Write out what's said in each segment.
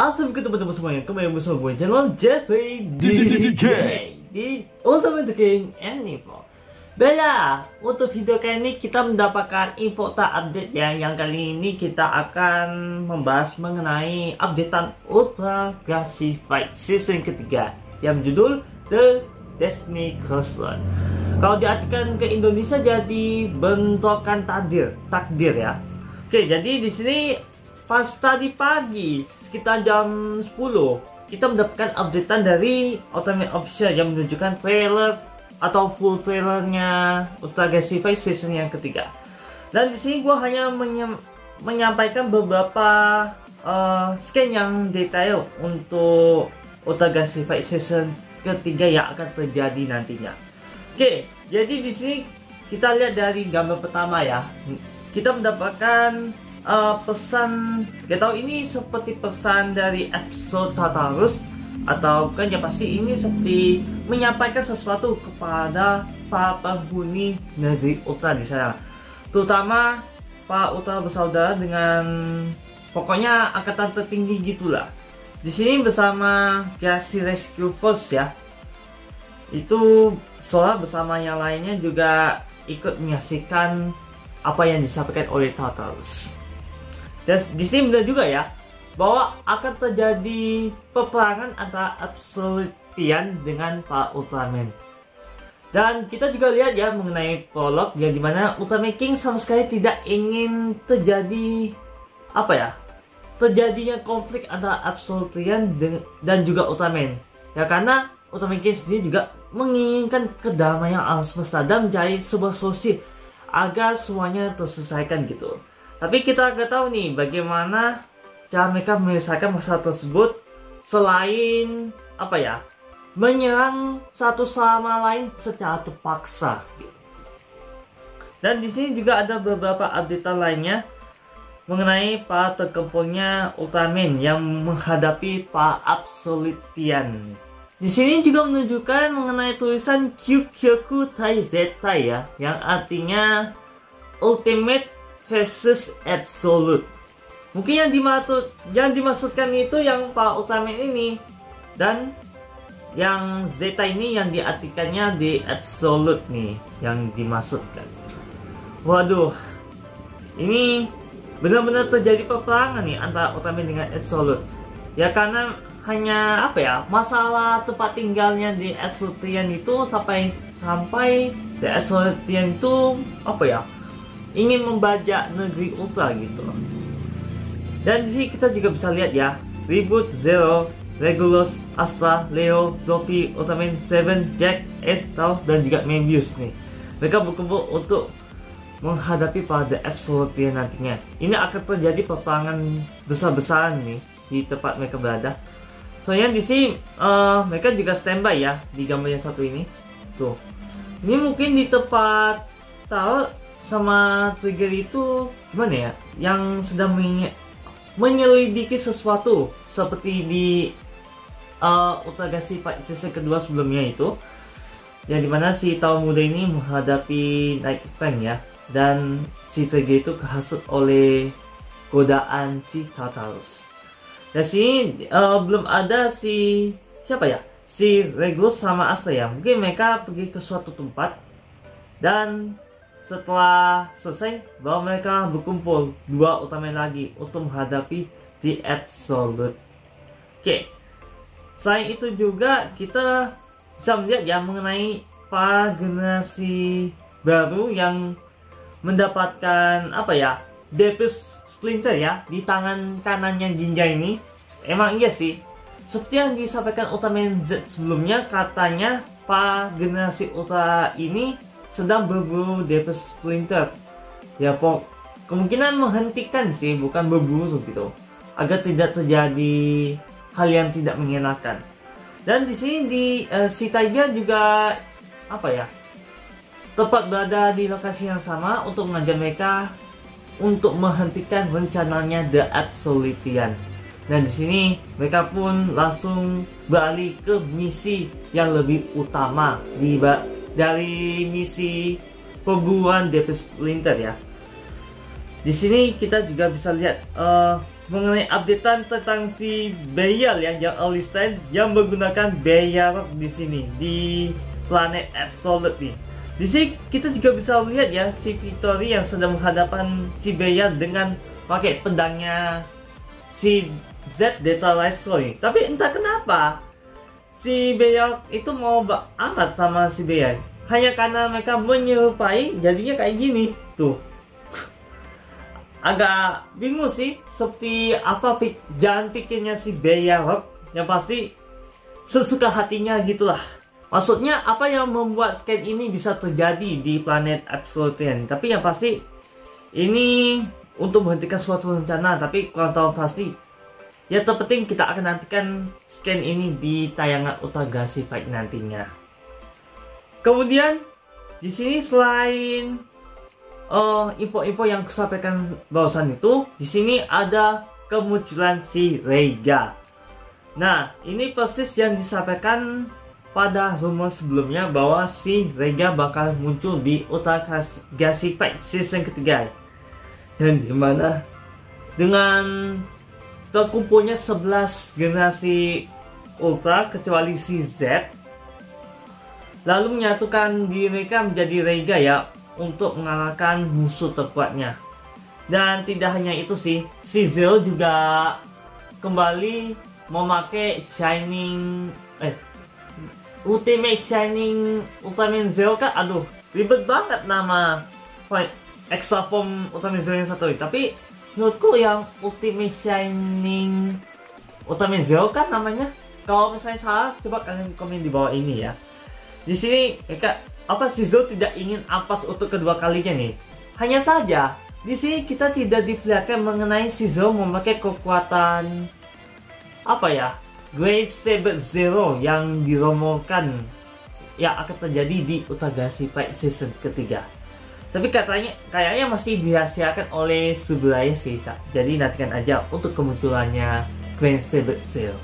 Assalamualaikum teman-teman semuanya, kembali bersama gue channel Jeffrey DK di Ultimate King Info. Bella, untuk video kali ini kita mendapatkan info terupdate ya. Yang kali ini kita akan membahas mengenai updatean Ultra Classified season ketiga yang berjudul The Destiny Crossroad. Kalau diartikan ke Indonesia jadi bentrokan takdir ya. Oke, jadi di sini pas tadi pagi sekitar jam 10 kita mendapatkan updatean dari Ultimate Official yang menunjukkan trailer atau full trailernya Ultra Classified season yang ketiga. Dan di sini gue hanya menyampaikan beberapa scan yang detail untuk Ultra Classified season ketiga yang akan terjadi nantinya. Oke, jadi di sini kita lihat dari gambar pertama ya. Kita mendapatkan pesan, gak tahu ini seperti pesan dari episode Tartarus atau kan ya, pasti ini seperti menyampaikan sesuatu kepada para penghuni negeri Ultra di sana, terutama para Ultra bersaudara dengan pokoknya angkatan tertinggi gitulah. Di sini bersama Galaxy Rescue Force ya, itu Sora bersama yang lainnya juga ikut menyaksikan apa yang disampaikan oleh Tartarus. Dan di sini benar juga ya bahwa akan terjadi peperangan antara Absolutian dengan para Ultraman. Dan kita juga lihat ya mengenai prolog yang dimana Ultraman King sama sekali tidak ingin terjadi terjadinya konflik antara Absolutian dan juga Ultraman. Ya karena Ultraman King sendiri juga menginginkan kedamaian alam semesta dan mencari sebuah solusi agar semuanya terselesaikan gitu. Tapi kita nggak tahu nih bagaimana cara mereka menyelesaikan masalah tersebut selain menyerang satu sama lain secara terpaksa. Dan di sini juga ada beberapa update lainnya mengenai para terkempurnya Ultraman yang menghadapi para Absolutian. Di sini juga menunjukkan mengenai tulisan Kyukyoku Tai Zeta ya, yang artinya Ultimate versus Absolute. Mungkin yang dimaksudkan itu yang Pak Ultraman ini, dan yang Zeta ini yang diartikannya di Absolute nih yang dimaksudkan. Waduh, ini benar-benar terjadi peperangan nih antara Ultraman dengan Absolute. Ya karena hanya masalah tempat tinggalnya di Absolutian itu sampai di Absolutian itu ingin membajak negeri Ultra gitu. Dan di sini kita juga bisa lihat ya, Reboot, Zero, Regulus, Astra, Leo, Zombie, Ultraman, Seven, Jack, Ace, Tau, dan juga Mebius nih. Mereka berkumpul untuk menghadapi pada Absolutian nantinya. Ini akan terjadi peperangan besar-besaran nih di tempat mereka berada. Soalnya di sini mereka juga standby ya di gambar yang satu ini. Tuh, ini mungkin di tempat Tau sama Trigger itu gimana ya, yang sedang menyelidiki sesuatu seperti di Ultra Classified season kedua sebelumnya itu, yang dimana si Tau muda ini menghadapi Night Fang ya, dan si Trigger itu kehasut oleh godaan si Tartarus. Dan sini belum ada si Regulus sama Astra ya. Mungkin mereka pergi ke suatu tempat dan setelah selesai bahwa mereka berkumpul dua Ultraman lagi untuk menghadapi The Absolute. Oke. Selain itu juga kita bisa melihat ya mengenai para generasi baru yang mendapatkan Deepest Splinter ya di tangan kanannya Jinja ini. Emang iya sih, seperti yang disampaikan Ultraman Z sebelumnya, katanya para generasi Ultra ini sedang berburu Deepest Splinter. Ya kemungkinan menghentikan sih, bukan berburu gitu, agar tidak terjadi hal yang tidak mengenakan. Dan di sini si Tiger juga tepat berada di lokasi yang sama untuk mengajak mereka untuk menghentikan rencananya The Absolutian. Dan di sini mereka pun langsung beralih ke misi yang lebih utama dari misi perburuan Deepest Splinter ya. Di sini kita juga bisa lihat mengenai updatean tentang si Beyal ya, yang early stage yang menggunakan Beyal di sini di planet Absolute nih. Di sini kita juga bisa melihat ya si Victory yang sedang menghadapkan si Beyal dengan pakai pedangnya si Z Data Rise nih. Tapi entah kenapa si Beyal itu mau amat sama si Beyal. Hanya karena mereka menyerupai, jadinya kayak gini tuh. Agak bingung sih, seperti apa jalan pikirnya si Beyal. Yang pasti sesuka hatinya gitulah. Maksudnya apa yang membuat scan ini bisa terjadi di planet Absolute. Tapi yang pasti ini untuk menghentikan suatu rencana. Tapi kalau tahu pasti, ya terpenting kita akan nantikan scan ini di tayangan Utagashi Fight nantinya. Kemudian di sini selain info-info yang kusampaikan barusan itu, di sini ada kemunculan si Reiga. Nah, ini persis yang disampaikan pada rumor sebelumnya bahwa si Reiga bakal muncul di Utagashi Fight season ketiga. Dan dimana dengan terkumpulnya 11 generasi Ultra kecuali si Z, lalu menyatukan diri mereka menjadi Reiga ya, untuk mengalahkan musuh terkuatnya. Dan tidak hanya itu sih, si Zero juga kembali memakai Ultimate Shining Ultraman Zero kan. Aduh, ribet banget nama extra form Ultraman Zero yang satu ini. Tapi menurutku yang Ultimate Shining Ultraman Zero kan namanya. Kalau misalnya salah, coba kalian komen di bawah ini ya. Di sini si Zero tidak ingin ampas untuk kedua kalinya nih. Hanya saja di sini kita tidak diperlihatkan mengenai si Zero memakai kekuatan Great Saber Zero yang diromongkan yang akan terjadi di Utagashi Fight season ketiga. Tapi kayaknya masih dirahasiakan oleh Subaraya sih. Jadi nantikan aja untuk kemunculannya Great Saber Zero.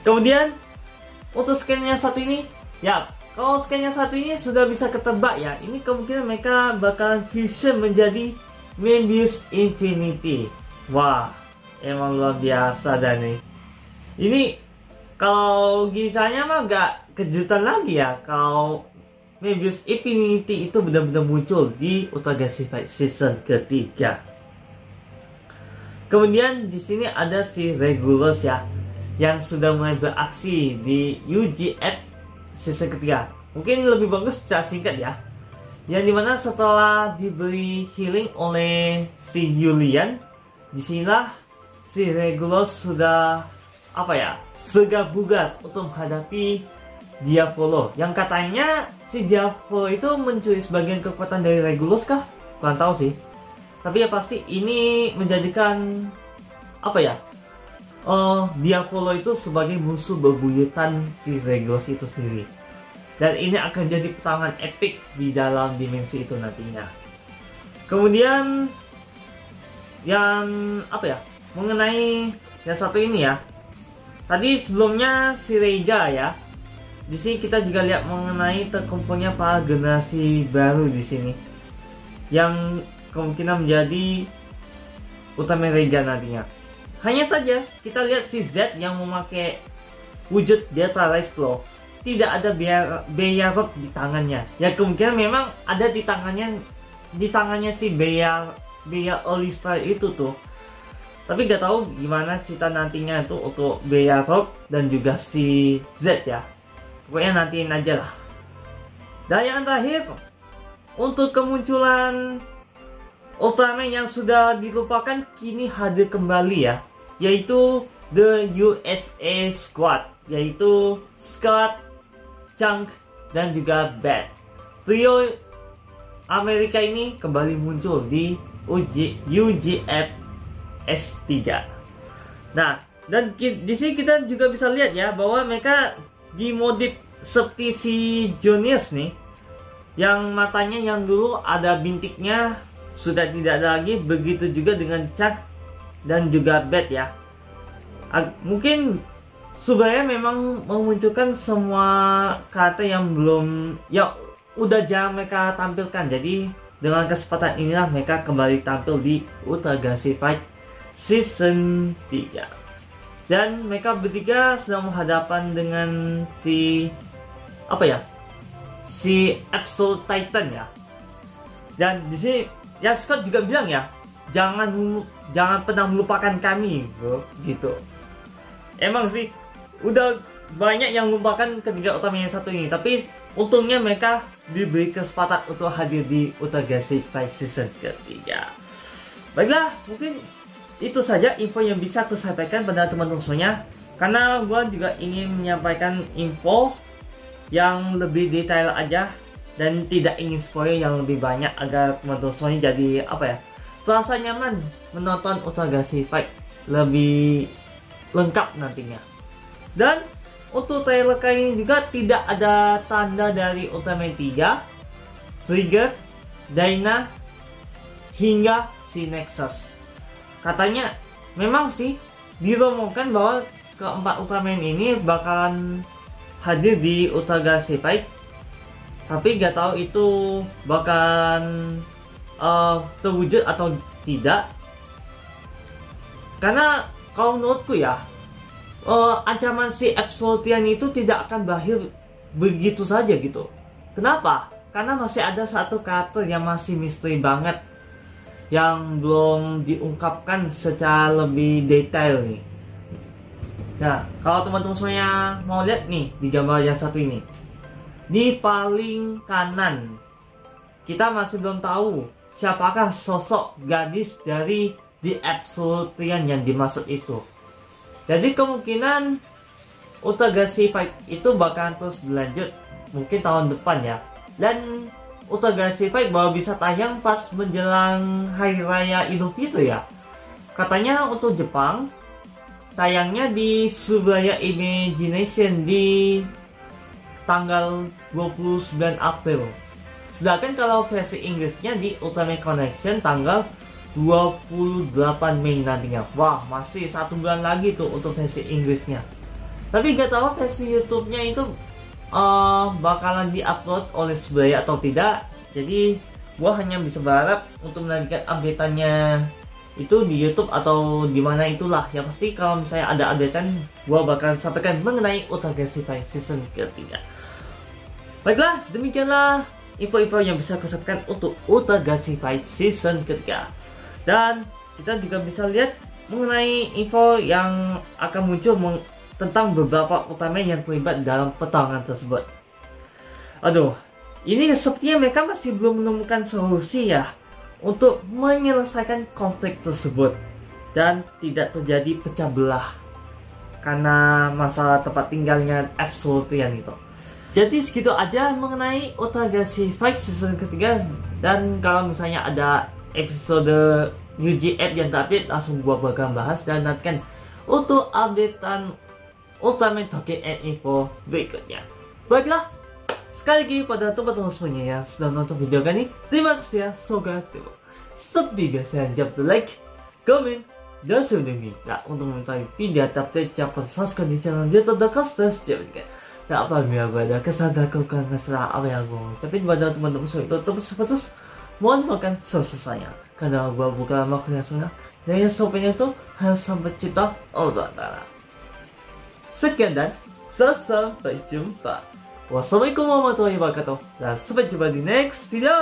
Kemudian untuk scan yang satu ini, ya kalau scan yang satu ini sudah bisa ketebak ya, ini kemungkinan mereka bakalan fusion menjadi Mebius Infinity. Wah, emang luar biasa dan nih. Ini kalau gisanya mah gak kejutan lagi ya kalau Mebius Infinity itu benar-benar muncul di Utagashi Fight season ketiga. Kemudian di sini ada si Regulus ya, yang sudah mulai beraksi di UGF season ketiga. Mungkin lebih bagus secara singkat ya. Yang dimana setelah diberi healing oleh si Julian, disinilah si Regulus sudah segar bugar untuk menghadapi Diavolo. Yang katanya si Diavolo itu mencuri sebagian kekuatan dari Regulus kah? Kurang tahu sih. Tapi ya pasti ini menjadikan Diavolo itu sebagai musuh bebuyutan si Regulus itu sendiri. Dan ini akan jadi pertarungan epic di dalam dimensi itu nantinya. Kemudian yang mengenai yang satu ini ya. Tadi sebelumnya si Reiga ya. Di sini kita juga lihat mengenai terkumpulnya para generasi baru di sini. Yang kemungkinan menjadi Ultraman Reiga nantinya. Hanya saja kita lihat si Z yang memakai wujud Delta Rise Claw. Tidak ada Beyarok di tangannya. Ya kemungkinan memang ada di tangannya si Beyar Olistar itu tuh. Tapi gak tahu gimana cerita nantinya itu untuk Beyarok dan juga si Z ya. Pokoknya nantiin aja lah. Dan yang terakhir, untuk kemunculan Ultraman yang sudah dilupakan kini hadir kembali ya, yaitu The USA Squad, yaitu Scott, Chunk, dan juga Bat. Trio Amerika ini kembali muncul di UGF S3. Nah, dan di sini kita juga bisa lihat ya bahwa mereka dimodif seperti si Junius nih, yang matanya yang dulu ada bintiknya sudah tidak ada lagi. Begitu juga dengan Chuck dan juga Bat ya. Mungkin Subaraya memang memunculkan semua karakter yang udah jarang mereka tampilkan. Jadi dengan kesempatan inilah mereka kembali tampil di Utagashi Fight season 3. Dan mereka bertiga sedang menghadapan dengan si Absolute Titan ya. Dan di sini ya Scott juga bilang ya, jangan pernah melupakan kami, bro, gitu. Emang sih udah banyak yang melupakan ketiga utama yang satu ini, tapi untungnya mereka diberi kesempatan untuk hadir di Utagashi Fight season ketiga. Baiklah, mungkin itu saja info yang bisa aku sampaikan pada teman-teman semuanya, karena gua juga ingin menyampaikan info yang lebih detail aja dan tidak ingin spoil yang lebih banyak agar teman-teman semuanya jadi terasa nyaman menonton Utagashi Fight lebih lengkap nantinya. Dan untuk trailer kali ini juga tidak ada tanda dari Ultraman 3, Trigger, Dyna, hingga si Nexus. Katanya memang sih dirumorkan bahwa keempat Ultraman ini bakalan hadir di Utagashi Fight, tapi gak tahu itu bakalan terwujud atau tidak. Karena kalau menurutku ya, ancaman si Absolutian itu tidak akan berakhir begitu saja gitu. Kenapa? Karena masih ada satu karakter yang masih misteri banget, yang belum diungkapkan secara lebih detail nih. Nah, kalau teman-teman semuanya mau lihat nih di gambar yang satu ini, di paling kanan kita masih belum tahu siapakah sosok gadis dari The Absolutian yang dimaksud itu. Jadi kemungkinan Utagashi Fight itu bakalan terus berlanjut mungkin tahun depan ya. Dan Utagashi Fight baru bisa tayang pas menjelang Hari Raya Idul Fitri ya. Katanya untuk Jepang tayangnya di Surabaya Imagination di tanggal 29 April. Sedangkan kalau versi Inggrisnya di Ultimate Connection tanggal 28 Mei nantinya. Wah, masih 1 bulan lagi tuh untuk versi Inggrisnya. Tapi gak tahu versi YouTube-nya itu bakalan diupload oleh Surabaya atau tidak. Jadi gua hanya bisa berharap untuk menantikan update-annya itu di YouTube atau di mana itulah. Yang pasti kalau misalnya ada update-an, gua bakalan sampaikan mengenai Utagashi Fight season ketiga. Baiklah, demikianlah info-info yang bisa aku sampaikan untuk Utagashi Fight season ketiga. Dan kita juga bisa lihat mengenai info yang akan muncul tentang beberapa Ultraman yang terlibat dalam pertarungan tersebut. Aduh, ini sepertinya mereka masih belum menemukan solusi ya untuk menyelesaikan konflik tersebut dan tidak terjadi pecah belah karena masalah tempat tinggalnya Absolutian itu. Jadi segitu aja mengenai Utagashi Fight season ketiga. Dan kalau misalnya ada episode New GF yang terupdate, langsung gua bakal bahas dan nantikan untuk updatean Ultraman Token and Info berikutnya. Baiklah, sekali lagi pada teman-teman semuanya yang sudah nonton video kali ini, terima kasih ya. Semoga seperti biasa, jangan lupa like, comment, dan sudah minta untuk mengetahui video terupdate, jangan subscribe di channel YouTube dan Costas Jaringan. Tak apa biar pada kesadaran karena setelah apa yang gue ucapin pada teman-teman semua itu terus mohon makan selesainya karena gue bukan makhluk yang senang dan yang sopannya itu harus sampai cita Allah. Sekian dan sampai jumpa. Wassalamualaikum warahmatullahi wabarakatuh dan sampai jumpa di next video.